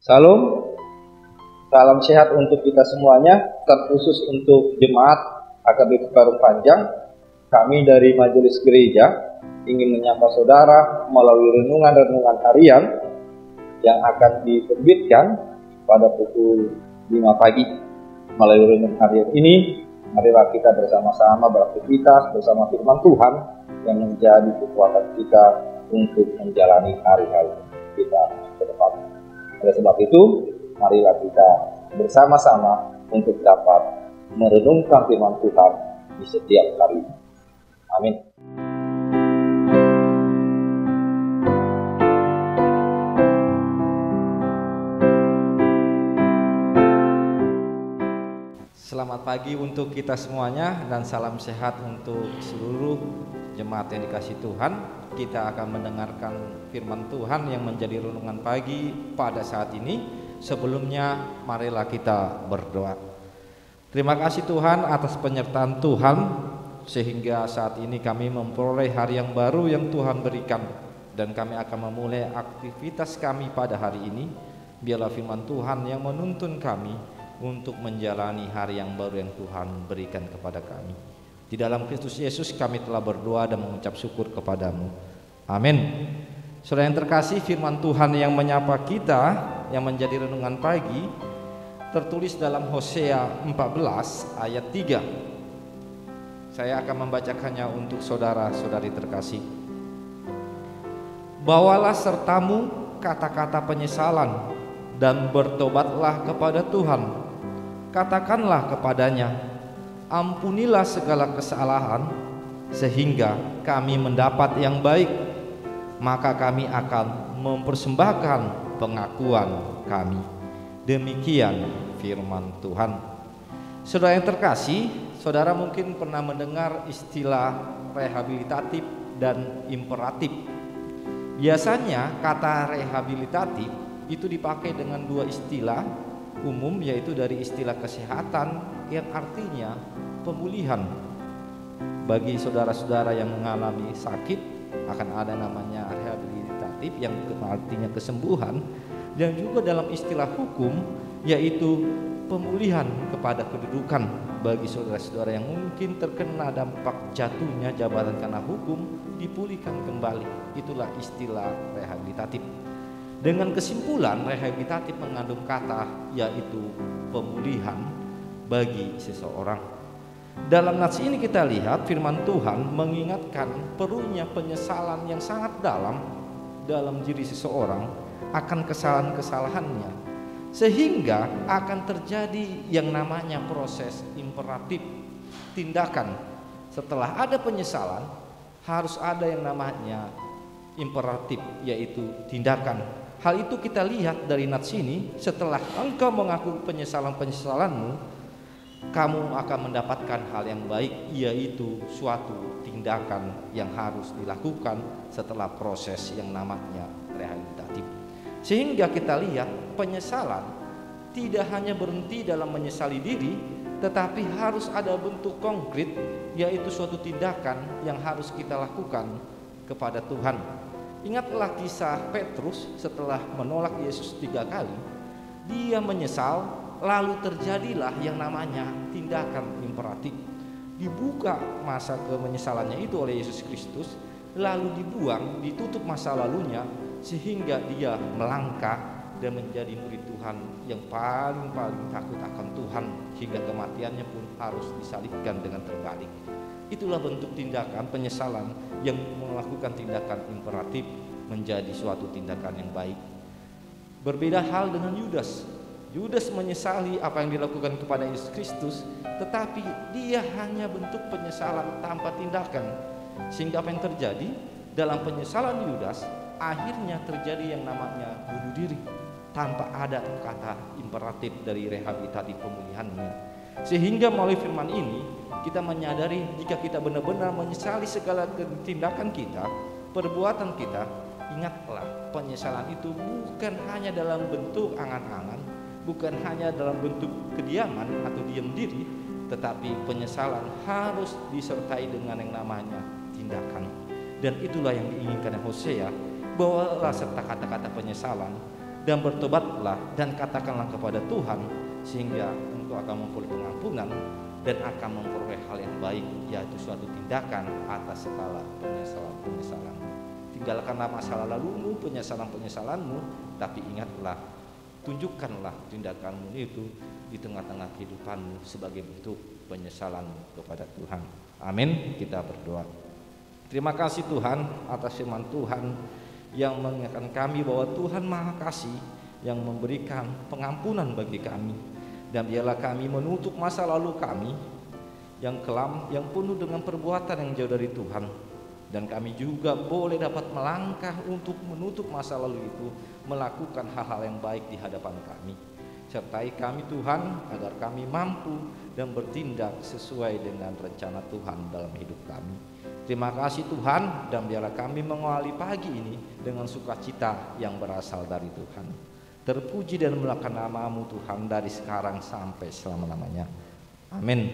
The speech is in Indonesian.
Salam, salam sehat untuk kita semuanya, terkhusus untuk jemaat AKBP Parung Panjang. Kami dari Majelis Gereja ingin menyapa saudara melalui renungan-renungan harian yang akan diterbitkan pada pukul 5 pagi. Melalui renungan harian ini, marilah kita bersama-sama beraktivitas bersama firman Tuhan yang menjadi kekuatan kita untuk menjalani hari-hari kita ke depan. Oleh sebab itu, marilah kita bersama-sama untuk dapat merenungkan firman Tuhan di setiap hari. Amin. Selamat pagi untuk kita semuanya dan salam sehat untuk seluruh jemaat yang dikasihi Tuhan. Kita akan mendengarkan firman Tuhan yang menjadi renungan pagi pada saat ini. Sebelumnya marilah kita berdoa. Terima kasih Tuhan atas penyertaan Tuhan sehingga saat ini kami memperoleh hari yang baru yang Tuhan berikan, dan kami akan memulai aktivitas kami pada hari ini. Biarlah firman Tuhan yang menuntun kami untuk menjalani hari yang baru yang Tuhan berikan kepada kami. Di dalam Kristus Yesus kami telah berdoa dan mengucap syukur kepadamu. Amin. Saudara yang terkasih, firman Tuhan yang menyapa kita yang menjadi renungan pagi tertulis dalam Hosea 14 ayat 3. Saya akan membacakannya untuk saudara-saudari terkasih. Bawalah sertamu kata-kata penyesalan dan bertobatlah kepada Tuhan. Katakanlah kepadanya, ampunilah segala kesalahan sehingga kami mendapat yang baik, maka kami akan mempersembahkan pengakuan kami. Demikian firman Tuhan. Saudara yang terkasih, saudara mungkin pernah mendengar istilah rehabilitatif dan imperatif. Biasanya kata rehabilitatif itu dipakai dengan dua istilah umum, yaitu dari istilah kesehatan yang artinya pemulihan. Bagi saudara-saudara yang mengalami sakit akan ada namanya rehabilitatif yang artinya kesembuhan, dan juga dalam istilah hukum yaitu pemulihan kepada kedudukan. Bagi saudara-saudara yang mungkin terkena dampak jatuhnya jabatan karena hukum, dipulihkan kembali. Itulah istilah rehabilitatif. Dengan kesimpulan, rehabilitatif mengandung kata yaitu pemulihan bagi seseorang. Dalam nats ini kita lihat firman Tuhan mengingatkan perlunya penyesalan yang sangat dalam diri seseorang akan kesalahan-kesalahannya, sehingga akan terjadi yang namanya proses imperatif, tindakan. Setelah ada penyesalan, harus ada yang namanya imperatif, yaitu tindakan. Hal itu kita lihat dari nats ini. Setelah engkau mengaku penyesalan-penyesalanmu, kamu akan mendapatkan hal yang baik, yaitu suatu tindakan yang harus dilakukan setelah proses yang namanya rehabilitatif. Sehingga kita lihat penyesalan tidak hanya berhenti dalam menyesali diri, tetapi harus ada bentuk konkret, yaitu suatu tindakan yang harus kita lakukan kepada Tuhan. Ingatlah kisah Petrus setelah menolak Yesus 3 kali. Dia menyesal, lalu terjadilah yang namanya tindakan imperatif. Dibuka masa kemenyesalannya itu oleh Yesus Kristus, lalu dibuang, ditutup masa lalunya, sehingga dia melangkah dan menjadi murid Tuhan yang paling takut akan Tuhan, hingga kematiannya pun harus disalibkan dengan terbalik. Itulah bentuk tindakan penyesalan yang melakukan tindakan imperatif menjadi suatu tindakan yang baik. Berbeda hal dengan Yudas. Yudas menyesali apa yang dilakukan kepada Yesus Kristus, tetapi dia hanya bentuk penyesalan tanpa tindakan. Sehingga apa yang terjadi dalam penyesalan Yudas, akhirnya terjadi yang namanya bunuh diri tanpa ada kata imperatif dari rehabilitatif pemulihannya. Sehingga melalui firman ini kita menyadari jika kita benar-benar menyesali segala tindakan kita, perbuatan kita, ingatlah penyesalan itu bukan hanya dalam bentuk angan-angan, bukan hanya dalam bentuk kediaman atau diam diri, tetapi penyesalan harus disertai dengan yang namanya tindakan. Dan itulah yang diinginkan Hosea, bawalah serta kata-kata penyesalan dan bertobatlah dan katakanlah kepada Tuhan, sehingga engkau akan memperoleh pengampunan dan akan memperoleh hal yang baik, yaitu suatu tindakan atas segala penyesalan-penyesalan. Tinggalkanlah masa lalumu, penyesalan-penyesalanmu, tapi ingatlah, tunjukkanlah tindakanmu itu di tengah-tengah kehidupanmu sebagai bentuk penyesalanmu kepada Tuhan. Amin. Kita berdoa. Terima kasih Tuhan atas firman Tuhan yang mengingatkan kami bahwa Tuhan Maha Kasih, yang memberikan pengampunan bagi kami, dan biarlah kami menutup masa lalu kami yang kelam, yang penuh dengan perbuatan yang jauh dari Tuhan, dan kami juga boleh dapat melangkah untuk menutup masa lalu itu, melakukan hal-hal yang baik di hadapan kami. Sertai kami Tuhan, agar kami mampu dan bertindak sesuai dengan rencana Tuhan dalam hidup kami. Terima kasih Tuhan, dan biarlah kami mengawali pagi ini dengan sukacita yang berasal dari Tuhan. Terpuji dan memuliakan nama-Mu Tuhan dari sekarang sampai selama-lamanya. Amin.